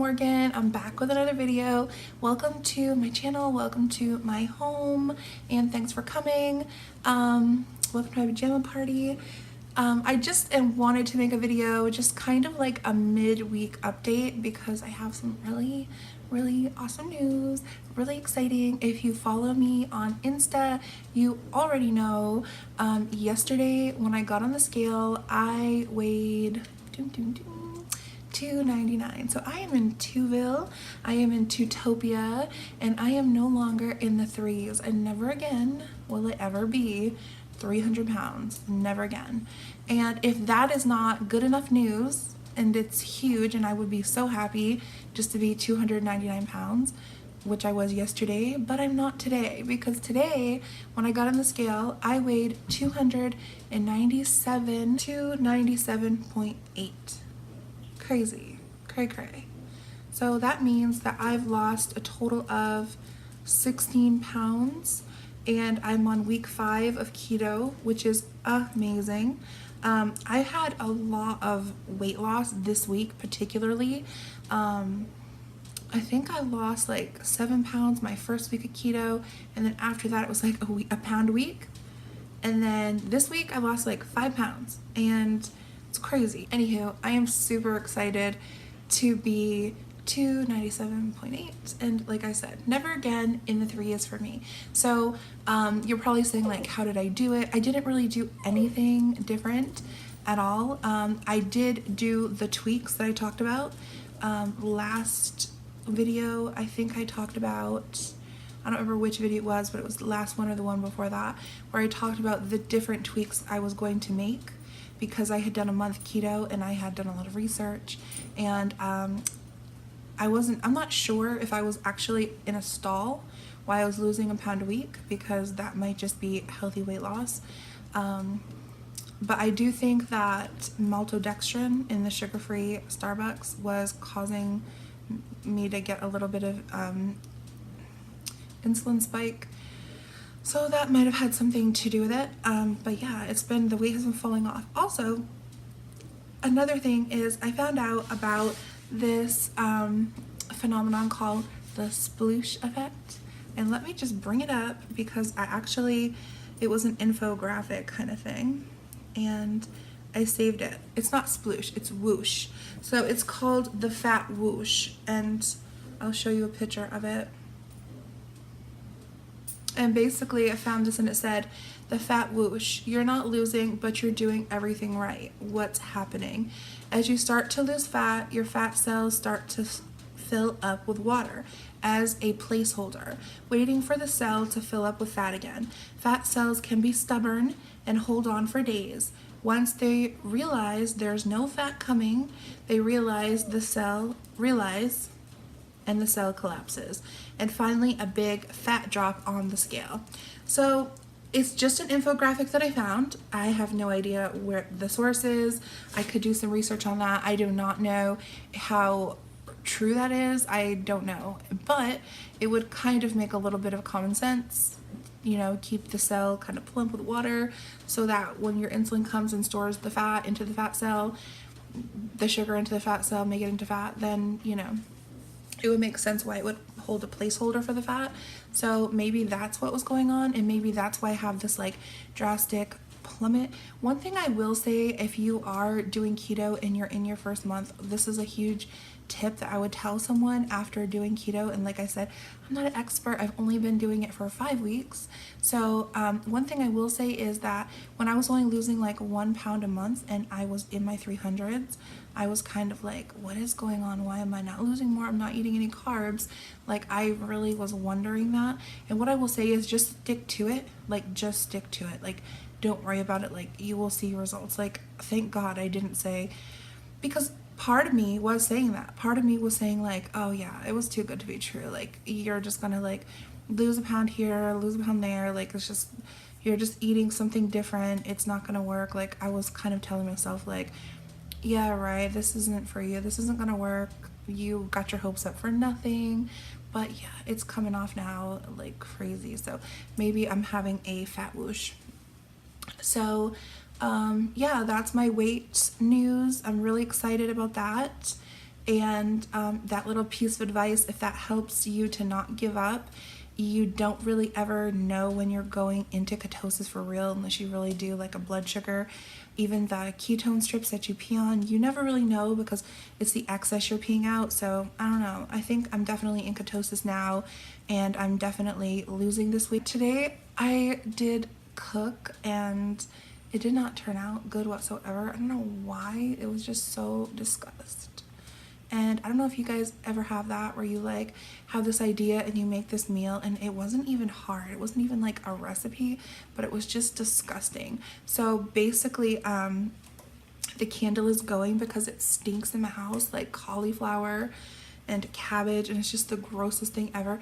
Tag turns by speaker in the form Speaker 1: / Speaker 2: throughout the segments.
Speaker 1: Morgan. I'm back with another video. Welcome to my channel, welcome to my home, and thanks for coming. Welcome to my pajama party. I just wanted to make a video, just kind of like a midweek update, because I have some really awesome news, really exciting. If you follow me on Insta, you already know yesterday when I got on the scale, I weighed 299. So I am in Twoville, I am in Twotopia, and I am no longer in the threes, and never again will it ever be 300 pounds, never again. And if that is not good enough news, and it's huge, and I would be so happy just to be 299 pounds, which I was yesterday, but I'm not today, because today when I got on the scale, I weighed 297.8. Cray. So that means that I've lost a total of 16 pounds, and I'm on week 5 of keto, which is amazing. I had a lot of weight loss this week, particularly. I think I lost like 7 pounds my first week of keto, and then after that it was like a pound a week, and then this week I lost like 5 pounds, and it's crazy. Anywho, I am super excited to be 297.8, and like I said, never again in the threes for me. So you're probably saying like, how did I do it? I didn't really do anything different at all. I did do the tweaks that I talked about last video. I think I talked about, I don't remember which video it was, but it was the last one or the one before that, where I talked about the different tweaks I was going to make, because I had done a month keto and I had done a lot of research, and I'm not sure if I was actually in a stall while I was losing a pound a week, because that might just be healthy weight loss. But I do think that maltodextrin in the sugar-free Starbucks was causing me to get a little bit of insulin spike. So that might have had something to do with it. But yeah, the weight has been falling off. Also, another thing is I found out about this phenomenon called the sploosh effect. And let me just bring it up, because it was an infographic kind of thing, and I saved it. It's not sploosh, it's whoosh. So it's called the fat whoosh, and I'll show you a picture of it. And basically I found this, and it said, the fat whoosh, you're not losing, but you're doing everything right. What's happening? As you start to lose fat, your fat cells start to fill up with water as a placeholder, waiting for the cell to fill up with fat again. Fat cells can be stubborn and hold on for days. Once they realize there's no fat coming, they realize, and the cell collapses. And finally, a big fat drop on the scale. So it's just an infographic that I found. I have no idea where the source is. I could do some research on that. I do not know how true that is. I don't know. But it would kind of make a little bit of common sense. You know, keep the cell kind of plump with water, so that when your insulin comes and stores the fat into the fat cell, the sugar into the fat cell, make it into fat, then, you know, it would make sense why it would hold a placeholder for the fat. So maybe that's what was going on, and maybe that's why I have this like drastic plummet. One thing I will say, if you are doing keto and you're in your first month, this is a huge tip that I would tell someone after doing keto. And like I said, I'm not an expert, I've only been doing it for 5 weeks. So one thing I will say is that when I was only losing like 1 pound a month and I was in my 300s, I was kind of like, what is going on? Why am I not losing more? I'm not eating any carbs. Like, I really was wondering that. And what I will say is, just stick to it. Like, just stick to it. Like, don't worry about it. Like, you will see results. Like, thank God I didn't say, because part of me was saying that. Part of me was saying like, oh yeah, it was too good to be true. Like, you're just gonna like lose a pound here, lose a pound there. Like, it's just, you're just eating something different. It's not gonna work. Like, I was kind of telling myself like, yeah, right, this isn't for you. This isn't gonna work. You got your hopes up for nothing. But yeah, it's coming off now like crazy. So maybe I'm having a fat whoosh. So yeah, that's my weight news. I'm really excited about that. And that little piece of advice, if that helps you to not give up, you don't really ever know when you're going into ketosis for real unless you really do like a blood sugar. Even the ketone strips that you pee on, you never really know because it's the excess you're peeing out. So I don't know. I think I'm definitely in ketosis now, and I'm definitely losing this weight. Today I did cook and it did not turn out good whatsoever. I don't know why. It was just so disgusting. And I don't know if you guys ever have that where you like have this idea and you make this meal and it wasn't even hard. It wasn't even like a recipe, but it was just disgusting. So basically, the candle is going because it stinks in my house, like cauliflower and cabbage, and it's just the grossest thing ever.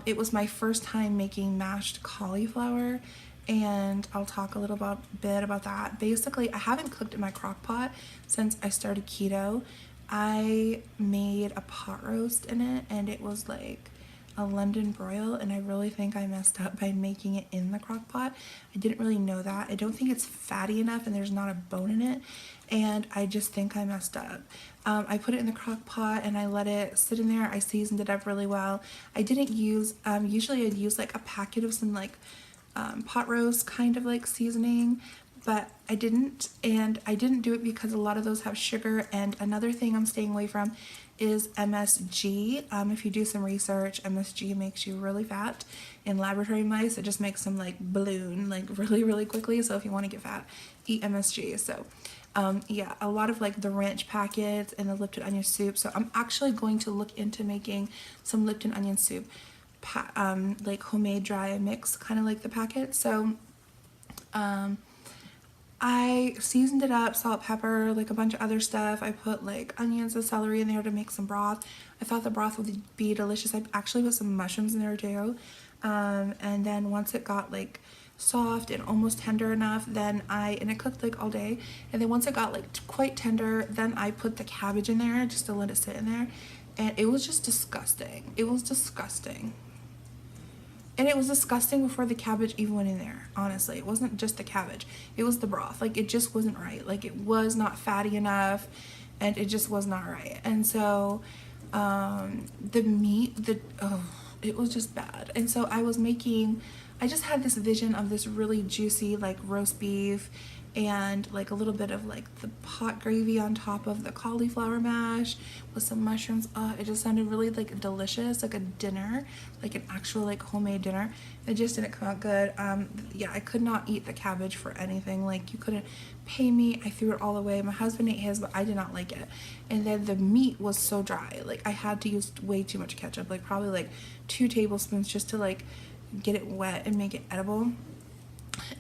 Speaker 1: It was my first time making mashed cauliflower, and I'll talk a little bit about that. Basically, I haven't cooked in my crock pot since I started keto. I made a pot roast in it, and it was like a London broil, and I really think I messed up by making it in the crock pot. I didn't really know that. I don't think it's fatty enough and there's not a bone in it, and I just think I messed up. I put it in the crock pot and I let it sit in there. I seasoned it up really well. I didn't use, usually I'd use like a packet of some like pot roast kind of like seasoning, but I didn't, and I didn't do it because a lot of those have sugar. And another thing I'm staying away from is MSG. If you do some research, MSG makes you really fat. In laboratory mice, it just makes them like balloon like really quickly. So if you want to get fat, eat MSG. So yeah, a lot of like the ranch packets and the Lipton onion soup. So I'm actually going to look into making some Lipton onion soup, like homemade dry mix, kind of like the packet. So I seasoned it up, salt, pepper, like a bunch of other stuff. I put like onions and celery in there to make some broth. I thought the broth would be delicious. I actually put some mushrooms in there too. And then once it got like soft and almost tender enough, then and it cooked like all day. And then once it got like quite tender, then I put the cabbage in there just to let it sit in there. And it was just disgusting. It was disgusting. And it was disgusting before the cabbage even went in there, honestly. It wasn't just the cabbage. It was the broth. Like, it just wasn't right. Like, it was not fatty enough, and it just was not right. And so, the meat, it was just bad. And so I just had this vision of this really juicy, like, roast beef and like a little bit of like the pot gravy on top of the cauliflower mash with some mushrooms. It just sounded really like delicious, like a dinner, like an actual like homemade dinner. It just didn't come out good. Yeah, I could not eat the cabbage for anything. Like, you couldn't pay me. I threw it all away. My husband ate his, but I did not like it. And then the meat was so dry. Like, I had to use way too much ketchup, like probably like 2 tablespoons just to like get it wet and make it edible.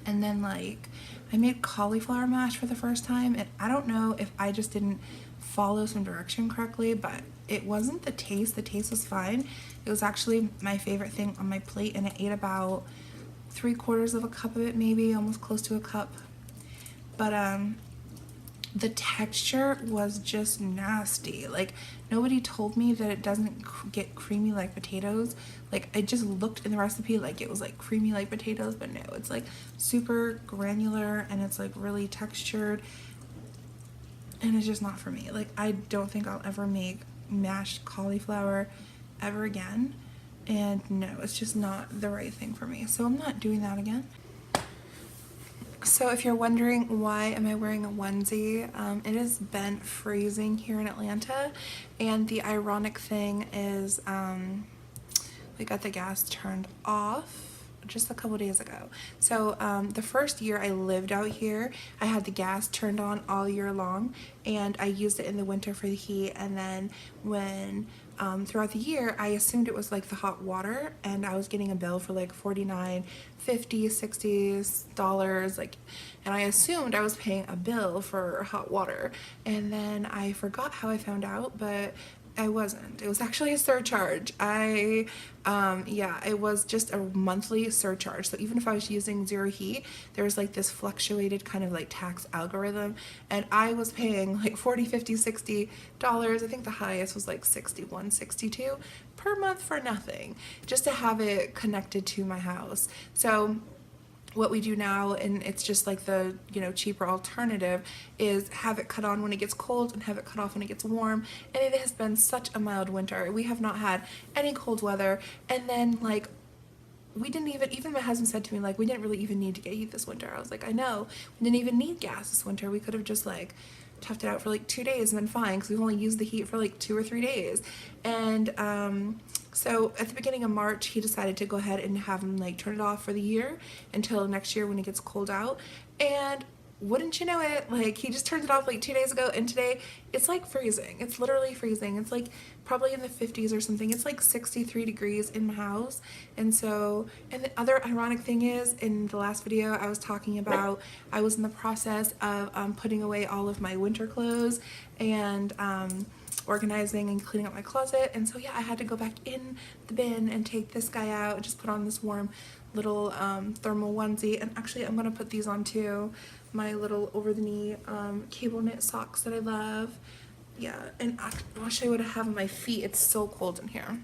Speaker 1: And then like I made cauliflower mash for the first time, and I don't know if I just didn't follow some direction correctly, but it wasn't the taste. The taste was fine. It was actually my favorite thing on my plate, and I ate about 3/4 of a cup of it, maybe almost close to a cup. But the texture was just nasty. Like, nobody told me that it doesn't get creamy like potatoes. Like, it just looked in the recipe like it was like creamy like potatoes, but no, it's like super granular and it's like really textured, and it's just not for me. Like, I don't think I'll ever make mashed cauliflower ever again, and no, it's just not the right thing for me. So I'm not doing that again. So if you're wondering why am I wearing a onesie, it has been freezing here in Atlanta, and the ironic thing is we got the gas turned off just a couple days ago. So the first year I lived out here, I had the gas turned on all year long, and I used it in the winter for the heat. And then when throughout the year, I assumed it was like the hot water, and I was getting a bill for like $49, $50, $60, like, and I assumed I was paying a bill for hot water. And then I forgot how I found out, but I wasn't. It was actually a surcharge. Yeah, it was just a monthly surcharge. So even if I was using zero heat, there was like this fluctuated kind of like tax algorithm, and I was paying like $40, $50, $60. I think the highest was like $61, $62 per month for nothing, just to have it connected to my house. So what we do now, and it's just like the, you know, cheaper alternative, is have it cut on when it gets cold and have it cut off when it gets warm. And it has been such a mild winter. We have not had any cold weather. And then like we didn't even my husband said to me, like, we didn't really even need to get heat this winter. I was like, I know, we didn't even need gas this winter. We could have just like toughed it out for like 2 days and been fine, because we've only used the heat for like 2 or 3 days. And so at the beginning of March, he decided to go ahead and have him like turn it off for the year until next year when it gets cold out. And wouldn't you know it, like he just turned it off like 2 days ago, and today it's like freezing. It's literally freezing. It's like probably in the 50s or something. It's like 63 degrees in my house. And so, and the other ironic thing is, in the last video I was talking about, I was in the process of putting away all of my winter clothes and organizing and cleaning up my closet. And so yeah, I had to go back in the bin and take this guy out and just put on this warm little thermal onesie. And actually I'm gonna put these on too, my little over the knee cable knit socks that I love. Yeah, and I'll show you what I have on my feet. It's so cold in here.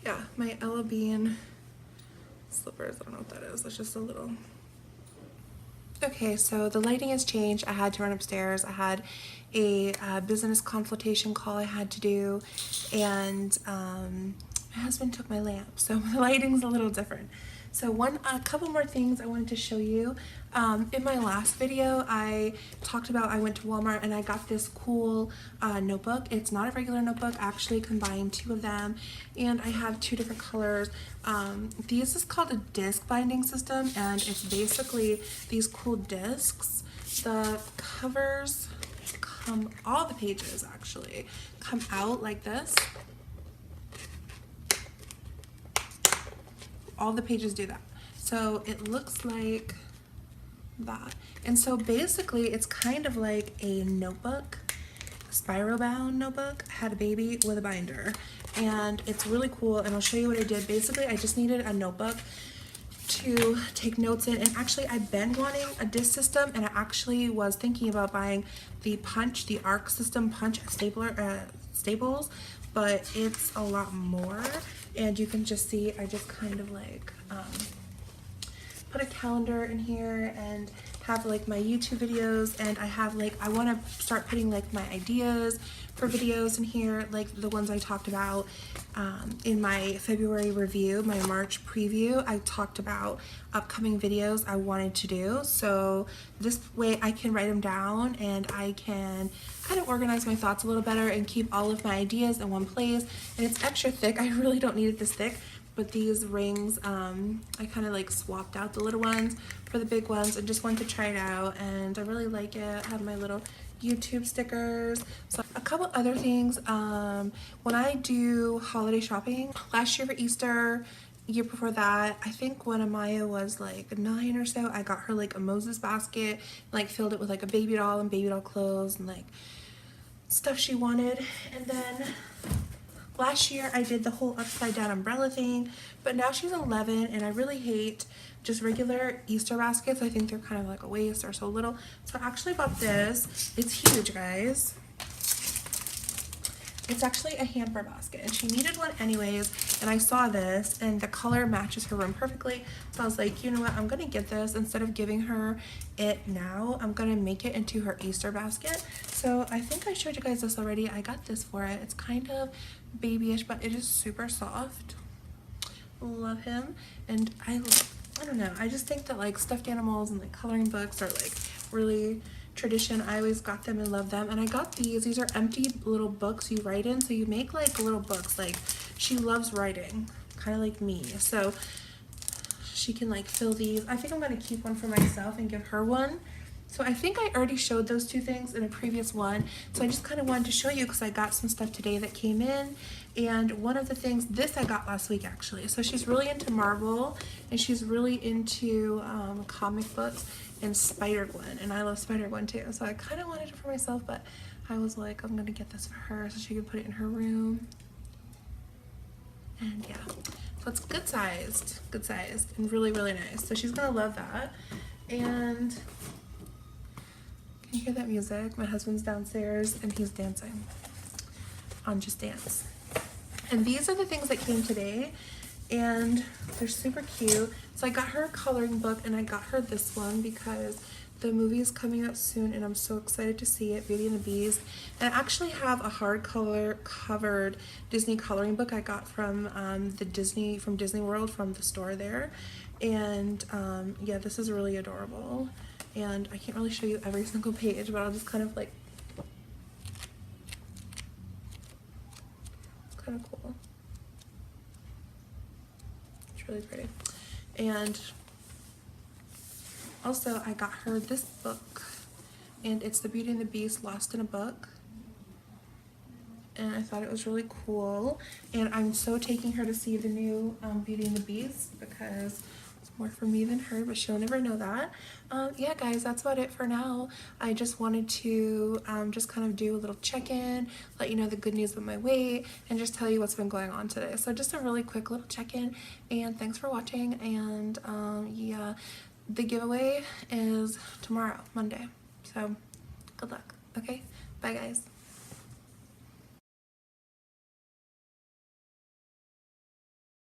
Speaker 1: Yeah, my Ella Bean slippers. I don't know what that is. It's just a little. Okay, so the lighting has changed. I had to run upstairs. I had a business consultation call I had to do, and my husband took my lamp, so the lighting's a little different. So a couple more things I wanted to show you. In my last video, I talked about I went to Walmart and I got this cool notebook. It's not a regular notebook. I actually combined 2 of them, and I have 2 different colors. This is called a disc binding system, and it's basically these cool discs. The covers come, all the pages actually come out like this. All the pages do that. So it looks like that. And so basically it's kind of like a notebook, a spiral bound notebook. I had a baby with a binder, and it's really cool, and I'll show you what I did. Basically I just needed a notebook to take notes in, and actually I've been wanting a disc system, and I actually was thinking about buying the arc system punch at Staples, but it's a lot more. And you can just see, I just kind of like put a calendar in here and have like my YouTube videos, and I have like, I want to start putting like my ideas for videos in here, like the ones I talked about in my February review, my March preview. I talked about upcoming videos I wanted to do, so this way I can write them down and I can kind of organize my thoughts a little better and keep all of my ideas in one place. And it's extra thick. I really don't need it this thick, but these rings, I kind of like swapped out the little ones for the big ones and just wanted to try it out, and I really like it. I have my little YouTube stickers. So a couple other things, when I do holiday shopping, last year for Easter, year before that, I think when Amaya was like 9 or so, I got her like a Moses basket, like filled it with like a baby doll and baby doll clothes and like stuff she wanted. And then last year I did the whole upside down umbrella thing, but now she's 11 and I really hate just regular Easter baskets. I think they're kind of like a waste or so little. So I actually bought this. It's huge, guys. It's actually a hamper basket, and she needed one anyways, and I saw this and the color matches her room perfectly, so I was like, you know what, I'm gonna get this. Instead of giving her it now, I'm gonna make it into her Easter basket. So I think I showed you guys this already. I got this for it. It's kind of babyish, but it is super soft. Love him. And I don't know, I just think that like stuffed animals and like coloring books are like really tradition. I always got them and love them. And I got these are empty little books you write in, so you make like little books. Like she loves writing, kind of like me, so she can like fill these. I think I'm going to keep one for myself and give her one. So I think I already showed those 2 things in a previous one, so I just kind of wanted to show you because I got some stuff today that came in. And one of the things, this I got last week actually. So she's really into Marvel, and she's really into comic books and Spider-Gwen, and I love Spider-Gwen too. So I kind of wanted it for myself, but I was like, I'm gonna get this for her so she can put it in her room. And yeah, so it's good sized, and really, really nice. So she's gonna love that. And can you hear that music? My husband's downstairs and he's dancing on Just Dance. And these are the things that came today. and they're super cute. So I got her a coloring book, and I got her this one because the movie is coming out soon and I'm so excited to see it, Beauty and the Beast. And I actually have a hardcover covered Disney coloring book I got from Disney World, from the store there. And yeah, this is really adorable. And I can't really show you every single page, but I'll just kind of like, it's kind of cool. It's really pretty. And also I got her this book, and it's the Beauty and the Beast Lost in a Book. And I thought it was really cool. And I'm so taking her to see the new Beauty and the Beast because it's more for me than her, but she'll never know that. Yeah, guys, that's about it for now. I just wanted to just kind of do a little check-in, let you know the good news about my weight, and just tell you what's been going on today. So just a really quick little check-in, and thanks for watching. And yeah, the giveaway is tomorrow, Monday. So good luck. Okay, bye guys.